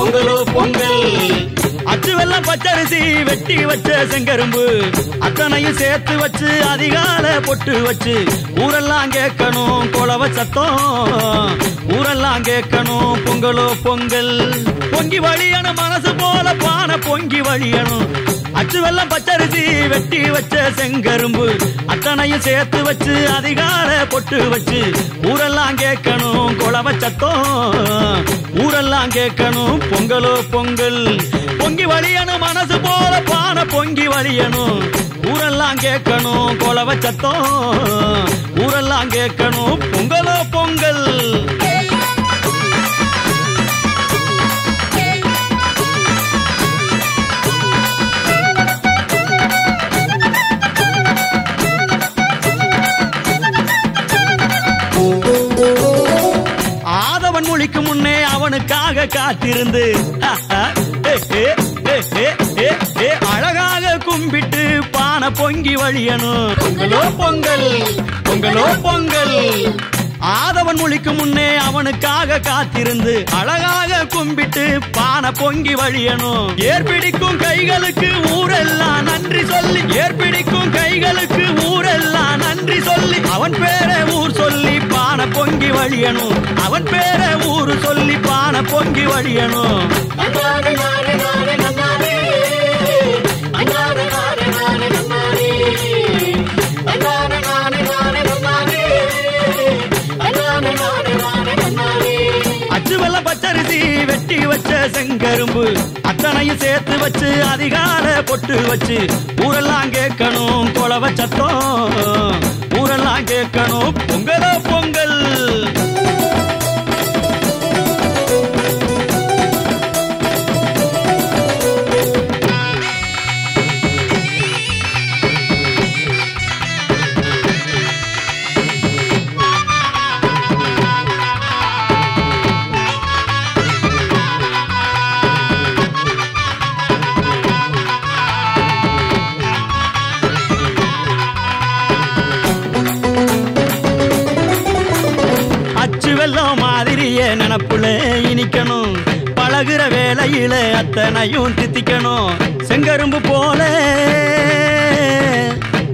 பொங்கலோ பொங்கல். அச்சு வெல்லம் பச்சரிசி வெட்டி வச்ச செங்கரும்பு அத்தனையும் சேர்த்து வச்சு அதிகால பொட்டு வச்சு ஊரெல்லாம் கேட்கணும் குலவ சத்தம், ஊரெல்லாம் கேட்கணும் பொங்கலோ பொங்கல். பொங்கி வழியணும் மனசு போல பானை பொங்கி வழியணும். அச்சு வெல்லம் பச்சரிசி வெட்டி வச்ச செங்கரும்பு அத்தனையும் சேர்த்து வச்சு அதிகால பொட்டு வச்சு ஊரெல்லாம் கேட்கணும் குலவ சத்தம், ஊரெல்லாம் கேட்கணும் பொங்கலோ பொங்கல். பொங்கி வழியணும் மனசு போல பானை பொங்கி வழியணும். ஊரெல்லாம் கேட்கணும் குலவ சத்தம், ஊரெல்லாம் கேட்கணும் பொங்கலோ பொங்கல். ஆதவன் மொழிக்கு முன்னே அவனுக்காக காத்திருந்து அழகாக கும்பிட்டு பானை பொங்கி வழியணும். பொங்கலோ பொங்கல், பொங்கலோ பொங்கல். ஆதவன் மொழிக்கு முன்னே அவனுக்காக காத்திருந்து அழகாக கும்பிட்டு பானை பொங்கி வழியணும். ஏற்பிடிக்கும் கைகளுக்கு ஊரெல்லாம் நன்றி சொல்லி, ஏற்பிடிக்கும் கைகளுக்கு ஊரெல்லாம் நன்றி சொல்லி அவன் பேரை ஊர் சொல்லி பானை பொங்கி வழியணும். அவன் பேரை ஊர் சொல்லி பானை பொங்கி வழியணும். அச்சு வெல்லம் பச்சரிசி வெட்டி வச்ச செங்கரும்பு அத்தனையும் சேர்த்து வச்சு அதிகால பொட்டு வச்சு ஊரெல்லாம் கேட்கணும் குலவ சத்தம், ஊரெல்லாம் கேட்கணும் பொங்கலோ பொங்கல். வெல்லம் மாதிரிய நினப்புல இனிக்கணும். பழகுற வேலையில அத்தனையும் தித்திக்கணும். செங்கரும்பு போல,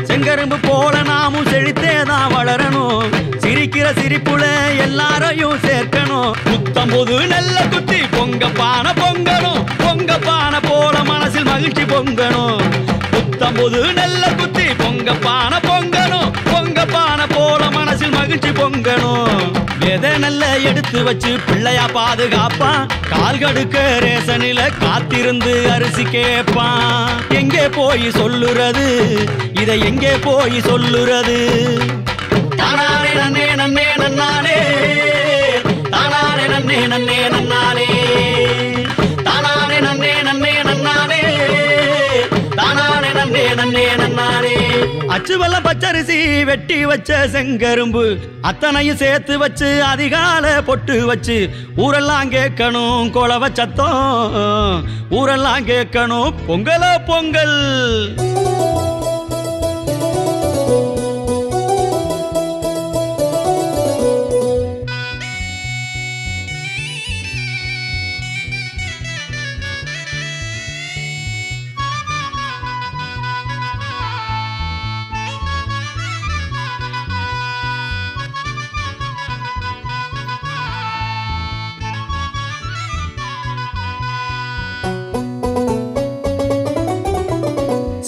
செங்கரும்பு போல நாமும் செழித்தேதான் வளரணும். சிரிக்கிற சிரிப்புல எல்லாரையும் சேர்க்கணும். புத்தம் புது நல்ல குத்தி பொங்க பானை பொங்கணும். பொங்க பானை போல மனசில் மகிழ்ச்சி பொங்கணும். புத்தம் புது நல்ல குத்தி பொங்க பானை பொங்கணும். பொங்க பானை போல மனசில் மகிழ்ச்சி பொங்கணும். எதை நல்ல எடுத்து வச்சு பிள்ளையா பாதுகாப்பான். கால் கடுக்க ரேசனில காத்திருந்து அரிசி கேட்பான். எங்கே போய் சொல்லுறது இதை, எங்கே போய் சொல்லுறது? தானானே நன்னே நன்னே நன்னானே, தானானே நன்னே நன்னே நன்னானே, தானானே நன்னே நன்னே நன்னானே, தானானே நன்னே நன்னே நன்னானே. அச்சு வெல்லம் பச்சரிசி வெட்டி வச்ச செங்கரும்பு அத்தனையும் சேர்த்து வச்சு அதிகால பொட்டு வச்சு ஊரெல்லாம் கேட்கணும் குலவ சத்தம், ஊரெல்லாம் கேட்கணும் பொங்கலோ பொங்கல்.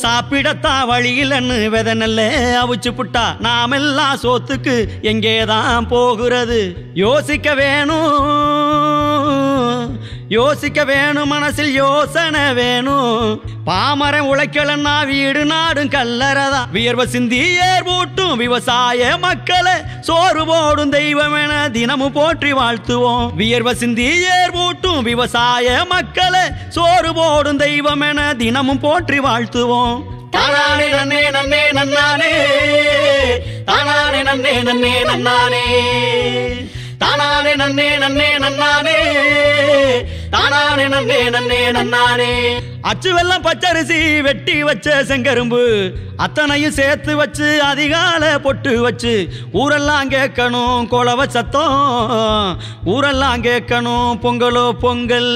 சாப்பிடத்தான் வழியிலன்னு வெத நல்ல அவிச்சு புட்டா நாமெல்லாம் சோத்துக்கு எங்கேதான் போகிறது? யோசிக்க வேணும், யோசிக்க வேணும், மனசில் யோசனை வேணும். பாமரம் உழைக்கலன்னா வீடு நாடும் கல்லறதா. வியர்வ சிந்தி ஏற்பூட்டும் விவசாய மக்களை சோறு போடும் தெய்வம் என தினமும் போற்றி வாழ்த்துவோம். வியர்வ சிந்தி ஏற்பூட்டும் விவசாய மக்களை சோறு போடும் தெய்வம் என தினமும் போற்றி வாழ்த்துவோம். தானானே நன்னே நன்னே நன்னானே, தானானே நன்னே நன்னே நன்னானே, தானானே நன்னே நன்னே நன்னானே, தானானே நன்னே நன்னே நன்னானே. அச்சு வெல்லம் பச்சரிசி வெட்டி வச்ச செங்கரும்பு அத்தனையும் சேர்த்து வச்சு அதிகாலை பொட்டு வச்சு ஊரெல்லாம் கேட்கணும் கொலவ சத்தம் ஊரெல்லாம் கேட்கணும் பொங்கலோ பொங்கல்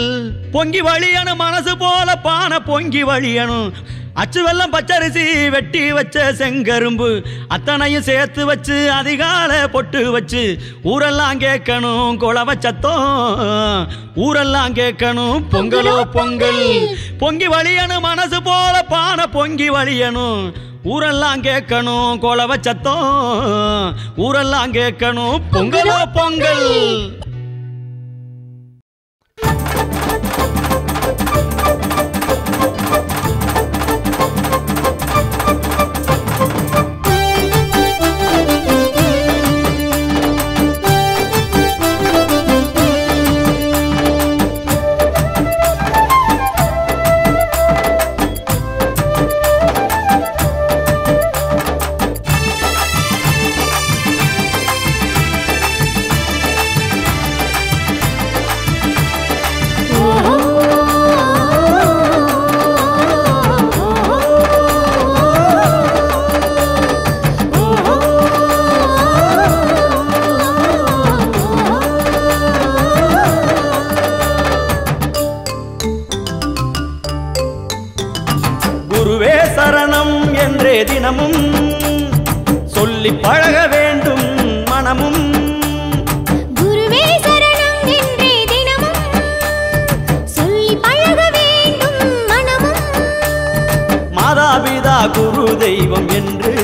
பொங்கி வழியணும் மனசு போல பானை பொங்கி வழியணும் அச்சு வெல்லம் பச்சரிசி வெட்டி வச்ச செங்கரும்பு அத்தனையும் சேர்த்து வச்சு அதிகாலை பொட்டு வச்சு ஊரெல்லாம் கேட்கணும் கொலவ சத்தம் ஊரெல்லாம் கேட்கணும் பொங்கலோ பொங்கல் பொங்கி வழியணும் மனசு போல பானை பொங்கி வழியணும் ஊரெல்லாம் கேட்கணும் கொலவ சத்தம் ஊரெல்லாம் கேட்கணும் பொங்கலோ பொங்கல் தினமும் சொல்லி பழக வேண்டும் மனமும் குருவே சரணம் என்றே தினமும் சொல்லி பழக வேண்டும் மனமும் மாதாபிதா குரு தெய்வம் என்று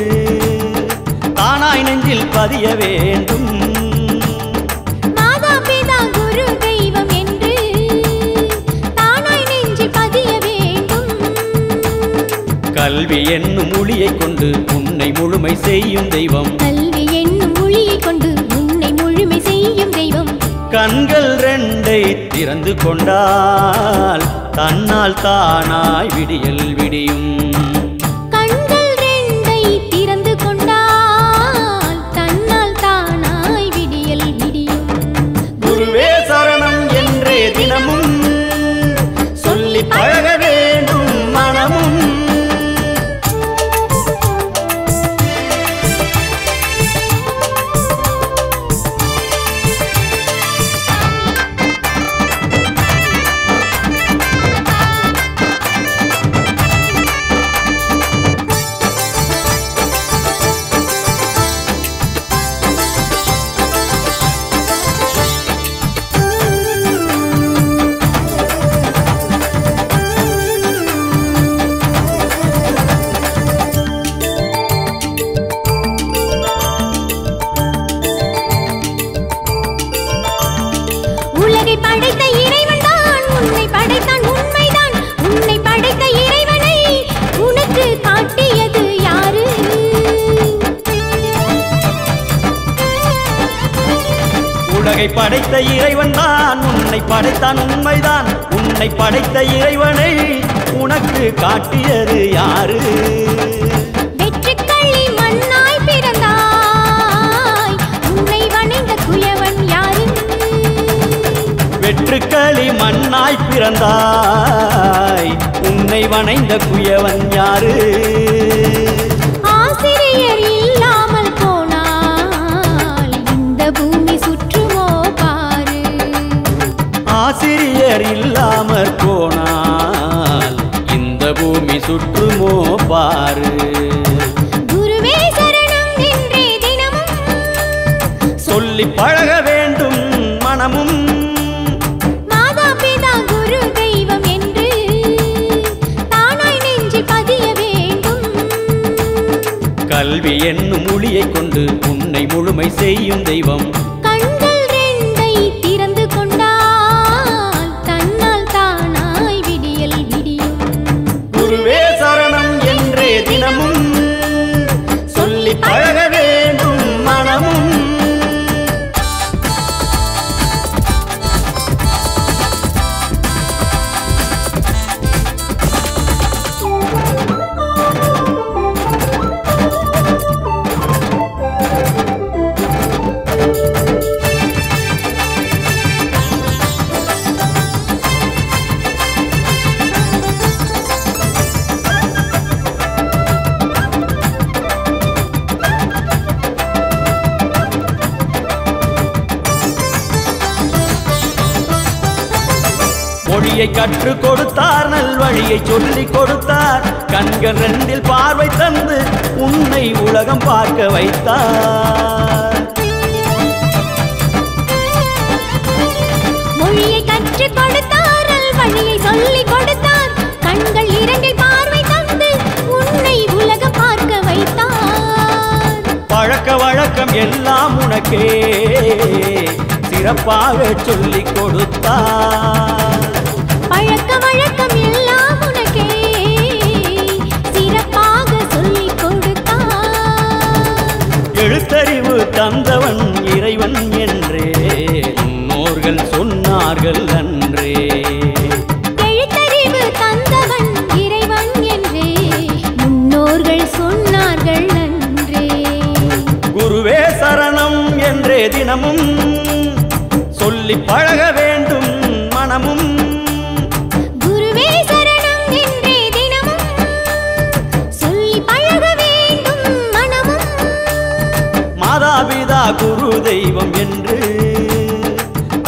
தானாய் நெஞ்சில் பதிய வேண்டும் மாதாபிதா குரு தெய்வம் என்று தானாய் நெஞ்சில் பதிய வேண்டும் கல்வி என்னும் ஒளியை கொண்டு உன்னை முழுமை செய்யும் தெய்வம் கல்வி என்னும் ஒளியை கொண்டு உன்னை முழுமை செய்யும் தெய்வம் கண்கள் ரெண்டை திறந்து கொண்டால் தன்னால் தானாய் விடியல் விடியும் கண்கள் ரெண்டை திறந்து கொண்டால் தன்னால் தானாய் விடியல் விடியும் குருவே சரணம் என்றே தினமும் சொல்லி பழக வேண்டும் மனமும் படைத்த இறைவன் தான் உன்னை படைத்தான் உண்மைதான் உன்னை படைத்த இறைவனை உனக்கு காட்டியது யாரு உலகை படைத்த இறைவன் தான் உன்னை படைத்தான் உண்மைதான் உன்னை படைத்த இறைவனை உனக்கு காட்டியது யாரு வெற்றுக்களி மண்ணாய் பிறந்தாய் உன்னை வணைந்த குயவன் யாரு வெற்றுக்களி மண்ணாய் பிறந்தாய் உன்னை வணைந்த குயவன் யாரு ஆசிரியர் இல்லாமல் போனால் இந்த பூமி சுற்றுமோ பாரு ஆசிரியர் இல்லாமல் போனால் இந்த பூமி சுற்றுமோ பாரு குருவே சரணம் என்றே தினமும் சொல்லி பழக வேண்டும் மனமும் மாதாபிதா குரு தெய்வம் என்று தானாய் நெஞ்சில் பதிய வேண்டும் கல்வி என்னும் ஒளியை கொண்டு உன்னை முழுமை செய்யும் தெய்வம் கண்கள் ரெண்டை திறந்து கொண்டால் தன்னால் தானாய் விடியல் விடியும் குருவே சரணம் என்றே தினமும் சொல்லி பழக வேண்டும் மனமும் மொழியை கற்றுக் கொடுத்தார், நல்வழியை சொல்லிக் கொடுத்தார். கண்கள் ரெண்டில் பார்வை தந்து உன்னை உலகம் பார்க்க வைத்தார். மொழியை கற்றுக் கொடுத்தார், நல்வழியை சொல்லிக் கொடுத்தார். கண்கள் இரண்டில் பார்வை தந்து உன்னை உலகம் பார்க்க வைத்தார். பழக்க வழக்கம் எல்லாம் உனக்கே சிறப்பாக சொல்லிக் கொடுத்தார். பழக்க வழக்கம் எல்லாம் உனக்கே சிறப்பாக சொல்லிக் கொடுத்தார். எழுத்தறிவு தந்தவன் இறைவன் என்றே முன்னோர்கள் சொன்னார்கள் அன்றே. எழுத்தறிவு தந்தவன் இறைவன் என்றே முன்னோர்கள் சொன்னார்கள் அன்றே. குருவே சரணம் என்றே தினமும் சொல்லி பழக வேண்டும் மனமும். குருவே சரணம் என்றே தினமும் சொல்லி பழக வேண்டும் மனமும். மாதாபிதா குரு தெய்வம் என்று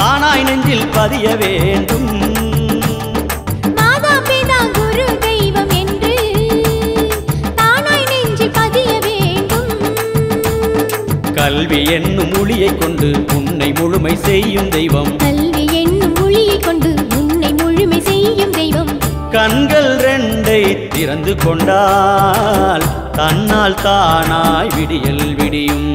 தானாய் நெஞ்சில் பதிய வேண்டும். மாதாபிதா குரு தெய்வம் என்று தானாய் நெஞ்சில் பதிய வேண்டும். கல்வி என்னும் ஒளியை கொண்டு உன்னை முழுமை செய்யும் தெய்வம். கல்வி என்னும் மொழியை கொண்டு உன்னை முழுமை செய்யும் தெய்வம். கண்கள் ரெண்டை திறந்து கொண்டால் தன்னால் தானாய் விடியல் விடியும்.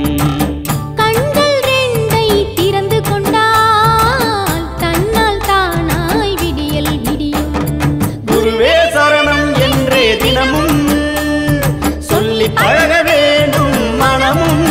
கண்கள் ரெண்டை திறந்து கொண்டால் தன்னால் தானாய் விடியல் விடியும். குருவே சரணம் என்றே தினமும் சொல்லி பழக வேண்டும் மனமும்.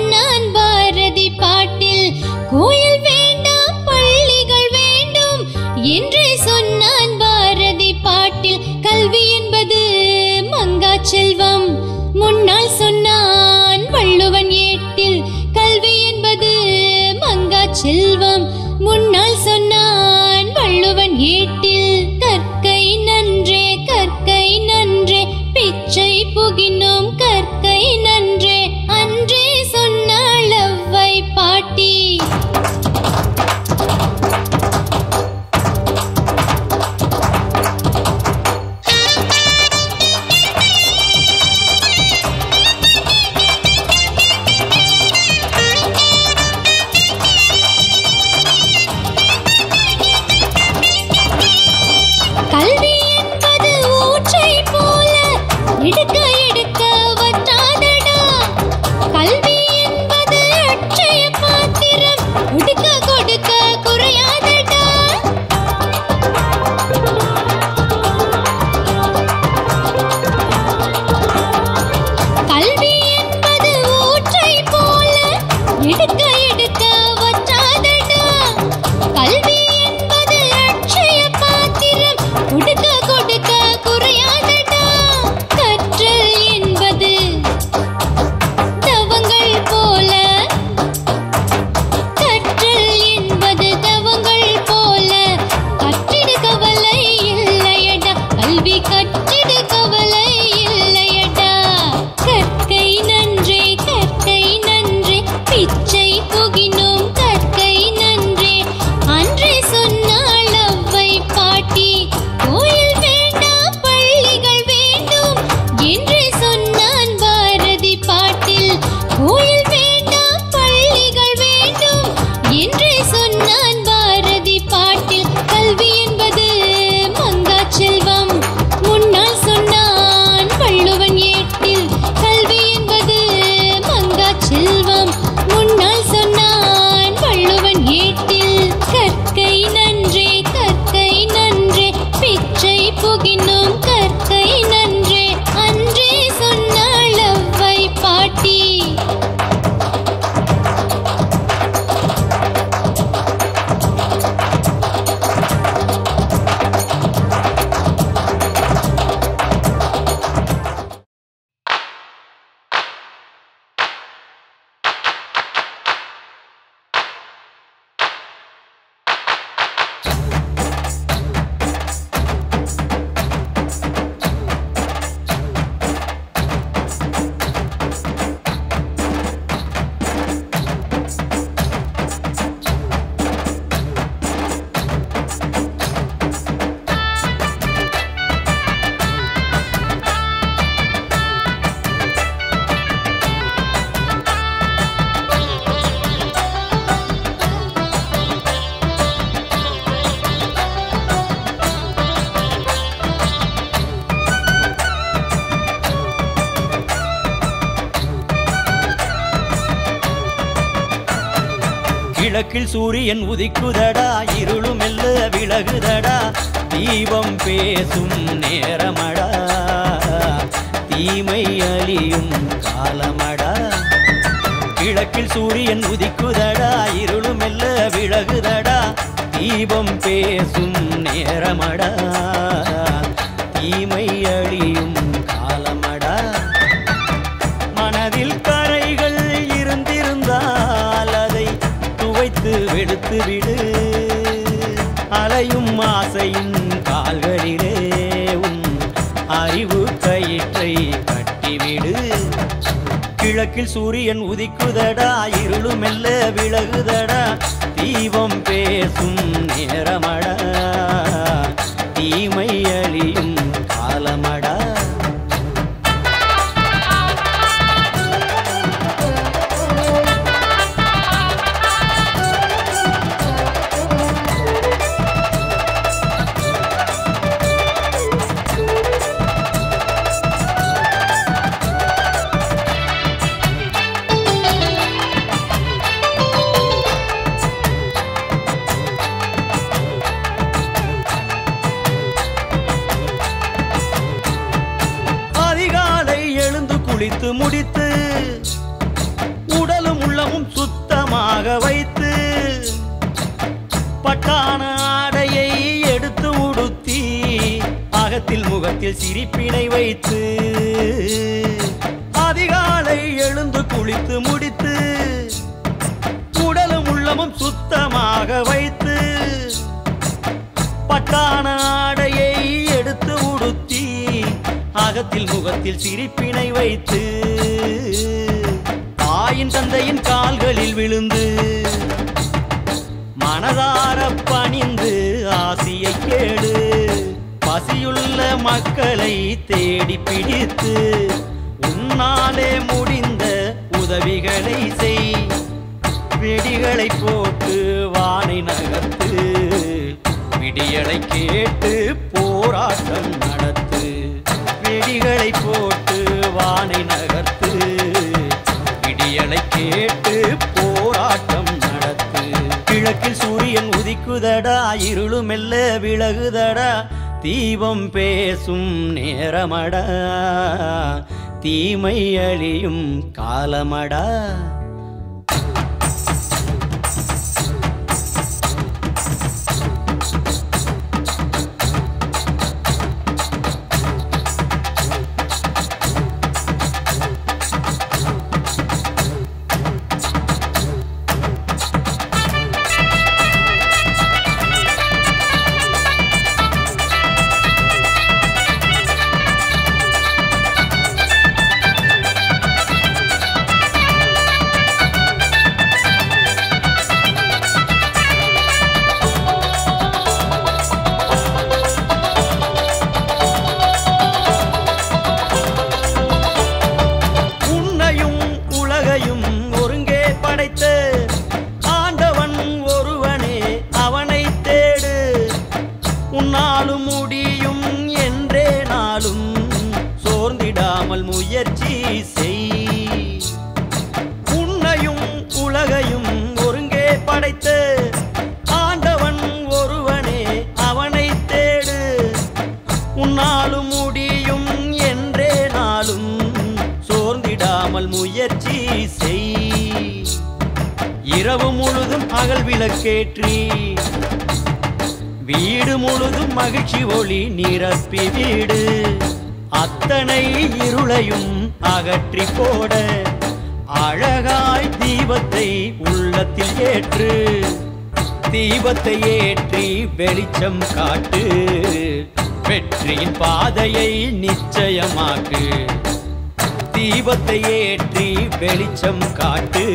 சொன்னான் பாரதி பாட்டில், கோயில் வேண்டாம் பள்ளிகள் வேண்டும் என்று சொன்னான் பாரதி பாட்டில். கல்வி என்பது மங்கா செல்வம் முன்னால் சொன்னான் வள்ளுவன் ஏட்டில். கல்வி என்பது மங்கா செல்வம் முன்னால் சொன்னான் வள்ளுவன் ஏட்டில். கற்கை நன்றே கற்கை நன்றே பிச்சை புகினோம் கற்கை நன்றே அன்றே சொன்னாள் அவ்வை பாட்டி. கல்வி என்பது ஊற்றை போல எடுக்க எடுக்க வற்றாதடா. கல்வி என்பது அட்சய பாத்திரம், கொடுக்க கொடுக்க குறையாதடா. கல்வி என்பது ஊற்றை போல எடுக்க எடுக்க வற்றாதடா. கல்வி என்பது அட்சய பாத்திரம், கொடுக்க கொடுக்க குறையாதடா. கற்றல் என்பது தவங்கள் போல, கற்றல் என்பது தவங்கள் போல, கற்றிடு கவலை இல்லையடா. கல்வி கற்றிடு கவலை இல்லையடா. கற்கை நன்றே கற்கை நன்றே பிச்சை புகினோம் கற்கை நன்றே அன்றே சொன்னாள் அவ்வை பாட்டி. கோயில் வேண்டாம் பள்ளிகள் வேண்டும் என்று சொன்னான் பாரதி பாட்டில். கோயில் வேண்டாம் பள்ளிகள் வேண்டும் என்று சொன்னான் பாரதி பாட்டில். கல்வி என்பது மங்கா செல்வம் முன்னால் சொன்னான் வள்ளுவன் ஏட்டில். கல்வி என்பது மங்கா செல்வம் முன்னால் சொன்னான் வள்ளுவன் ஏட்டில். கற்கை நன்றே கற்கை நன்றே பிச்சை புகினோம் கற்கை நன்றே அன்றே சொன்னாள் அவ்வை பாட்டி. கிழக்கில் சூரியன் உதிக்குதடா, இருளும் மெல்ல விலகுதடா, தீபம் பேசும் நேரமடா, தீமை அழியும் காலமடா. கிழக்கில் சூரியன் உதிக்குதடா, இருளும் மெல்ல விலகுதடா, தீபம் பேசும் நேரமடா, தீமை அழியும் காலமடா. மனதில் கரைகள் இருந்திருந்தால் அதை துவைத்து வெடுத்து விடு. அலையும் ஆசையின் கால்களிலே உன் அறிவு கயிற்றை கட்டிவிடு. கிழக்கில் சூரியன் உதிக்குதடா, இருளும் மெல்ல விலகுதடா, தீபம் பேசும் நேரமடா, தீமை அழியும் காலமடா. குளித்து முடித்து உடலும் சுத்தமாக வைத்து பட்டான ஆடையை எடுத்து உடுத்தி அகத்தில் முகத்தில் சிரிப்பினை வைத்து அதிகாலை எழுந்து குளித்து முடித்து உடலும் உள்ளமும் சுத்தமாக வைத்து பட்டான ஆடையை எடுத்து உடுத்தி அகத்தில் முகத்தில் சிரிப்பினை வைத்து தாயின் தந்தையின் கால்களில் விழுந்து மனதார பணிந்து ஆசியை கேடு பசியுள்ள மக்களை தேடி பிடித்து உன்னாலே முடிந்த உதவிகளை செய் வெடிகளை போட்டு வானை நகர்த்து விடியலை கேட்டு போராட்டம் நடத்து வெடிகளை போட்டு வானை நகர்த்து விடியலை கேட்டு போராட்டம் நடத்து கிழக்கில் சூரியன் உதிக்குதடா இருளும் மெல்ல விலகுதடா தீபம் பேசும் நேரமடா தீமை அழியும் காலமடா முயற்சி செய் உன்னையும் உலகையும் ஒருங்கே படைத்த ஆண்டவன் ஒருவனே அவனை தேடு உன்னாலும் முடியும் என்றே நாளும் சோர்ந்திடாமல் முயற்சி செய் இரவு முழுதும் அகல் விளக்கேற்றி வீடு முழுதும் மகிழ்ச்சி ஒளி நிரப்பி வீடு அத்தனை இருளையும் அகற்றி போட அழகாய் தீபத்தை உள்ளத்தில் ஏற்று தீபத்தை ஏற்றி வெளிச்சம் காட்டு வெற்றியின் பாதையை நிச்சயமாக்கு தீபத்தை ஏற்றி வெளிச்சம் காட்டு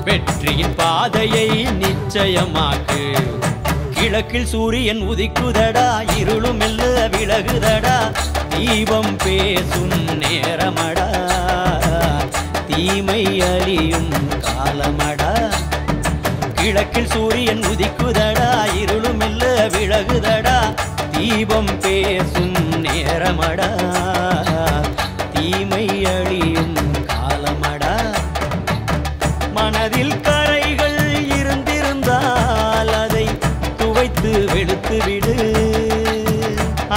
வெற்றியின் பாதையை நிச்சயமாக்கு கிழக்கில் சூரியன் உதிக்குதடா இருளும் மெல்ல விலகுதடா தீபம் பேசும் நேரமடா தீமை அழியும் காலமடா கிழக்கில் சூரியன் உதிக்குதடா இருளும் மெல்ல விலகுதடா தீபம் பேசும் நேரமடா தீமை அழியும் காலமடா மனதில் கரைகள் இருந்திருந்தால் அதை துவைத்து வெளுத்து விடு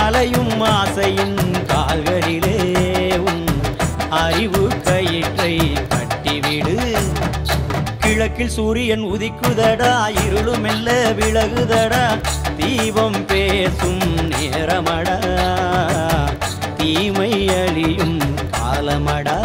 அலையும் ஆசையின் கால்களிலே உன் அறிவு கயிற்றை கட்டிவிடு கிழக்கில் சூரியன் உதிக்குதடா இருளும் மெல்ல விலகுதடா தீபம் பேசும் நேரமடா தீமை அழியும் காலமடா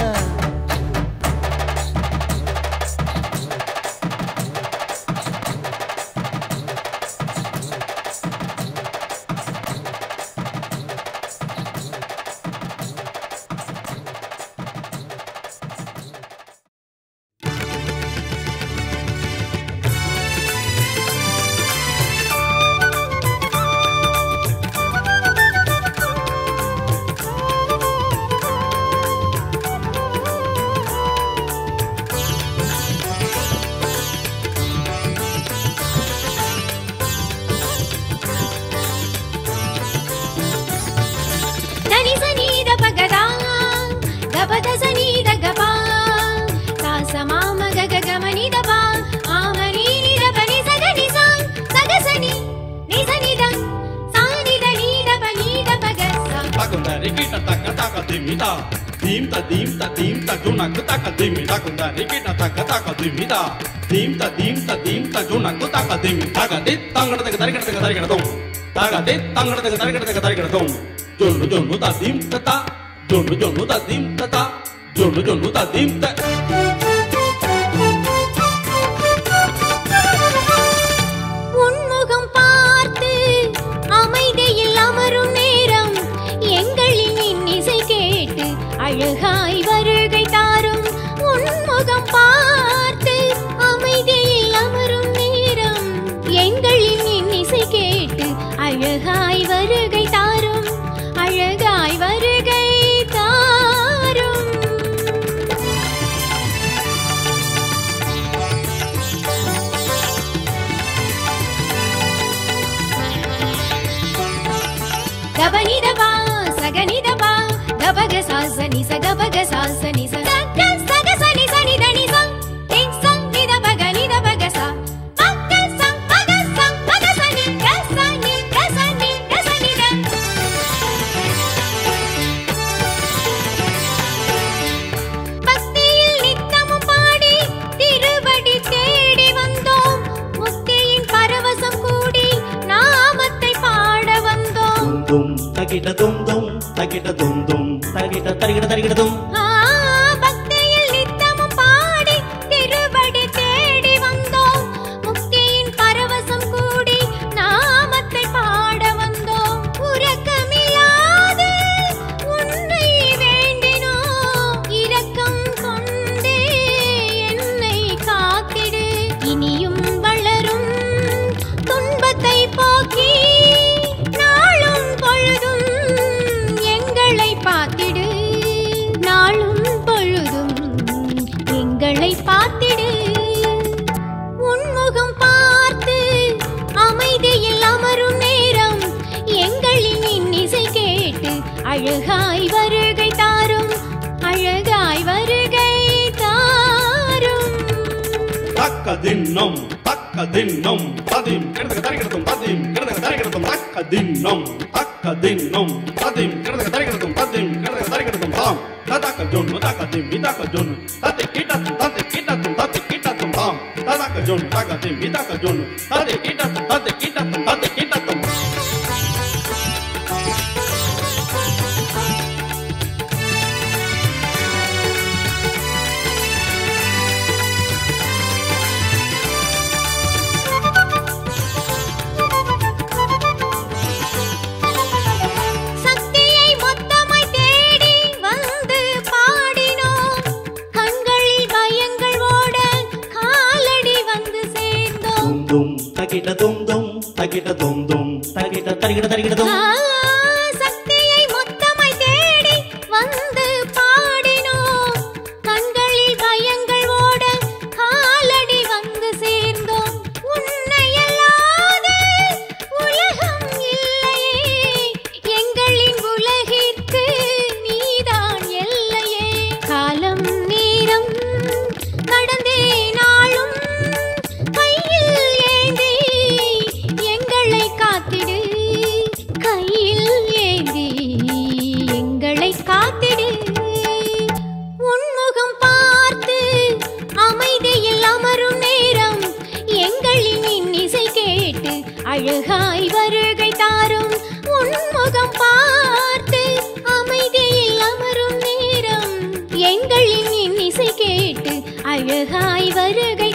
dim ta dim ta dim ta tu na ku ta ka dim ta ku ta ri ki ta ka dim ta தீம் த தீம் த தீம் த ஜுனக்கு தக தீம் தக தி தங்கடத்துக்கு தரிக்கடத்துக்கு தரிக்கடத்தும் தக தி தங்கடத்துக்கு தரிக்கடத்துக்கு தரிக்கடத்தும் ஜொன்னு ஜொன்னு த தீம் த த ஜொன்னு ஜொன்னு த தீம் த த ஜொன்னு ஜொன்னு த தீம் த உன்முகம் பார்த்து அமைதியில் அமரும் நேரம் எங்களின் இன்னிசை கேட்டு அழகாய் வருகை தாரும் உன்முகம் பார்த்து அமைதியில் அமரும் நேரம் எங்களின் இன்னிசை கேட்டு அழகாய் வருகை தாரும் அழகாய் வருகை தாரும் கபனிதபா சகனிதபா கபக சாசனி சகபக சாசனி சக சக சனி சனி தனி ச திக் ச நிதபக நிதபக ச பக ச பக சனி கசனி கசனி கசனி த பக்தியில் நித்தமும் பாடி திருவடி தேடி வந்தோம் முக்தியின் பரவசம் கூடி நாமத்தை பாட வந்தோம் தும் தகிட தும் தும் தகிட தும் தும் தகிட தரிகிட தரிகிட தும் பக்தியில் நித்தமும் பாடி திருவடி தேடி வந்தோம் முக்தியின் பரவசம் கூடி நாமத்தை பாட வந்தோம் உறக்கமில்லாது உன்னை வேண்டினோம் இரக்கம் கொண்டே என்னை காத்திடு இனியும் வளரும் துன்பத்தை போக்கி நாளும் பொழுதும் எங்களை பார்த்திடு நாளும் பொழுதும் எங்களை பார்த்திடு உன்முகம் பார்த்து அமைதியில் அமரும் நேரம் எங்களின் இன்னிசை கேட்டு அழகாய் வருகை தாரும் அழகாய் வருகை தாரும் தக்க தின்னம் ததிம் கிடந்தக தரிகிடத்தும் ததிம் கிடந்தக தரிகிடத்தும் தக்க தின்னம் ததிம் கிடந்தக தரிகிடத்தும் ததிம் கிடந்தக தரிகிடத்தும் தாம் ததக்க ஜொன்னு தக்க திம் இதக்க ஜொன்னு ததி கிடத்தும் தாம் ததக்க ஜொன்னு தக்க திம் இதக்க ஜொன்னு ததி கிடத்தும் சக்தியை மொத்தமாய் தேடி வந்து பாடினோம் கண்களில் பயங்கள் ஓட காலடி வந்து சேர்ந்தோம் தும் தகிட தும் தும் தகிட தும் தும் தகிட தரிகிட தரிகிட தும் சக்தியை மொத்தமாய் தேடி வந்து பாடினோம் கண்களில் பயங்கள் ஓட காலடி வந்து சேர்ந்தோம் உன்னை அல்லாத உலகம் இல்லையே எங்களின் உலகிற்கு நீதான் எல்லையே காலம் நேரம் கடந்தே நாளும் கையில் ஏந்தி எங்களை காத்திடு கையில் ஏந்தி எங்களை காத்திடு உன்முகம் பார்த்து அமைதியில் அமரும் நேரம் எங்களின் இன்னிசை கேட்டு அழகாய் வருகை தாரும் உன்முகம் பார்த்து அமைதியில் அமரும் நேரம் எங்களின் இன்னிசை கேட்டு அழகாய் வருகை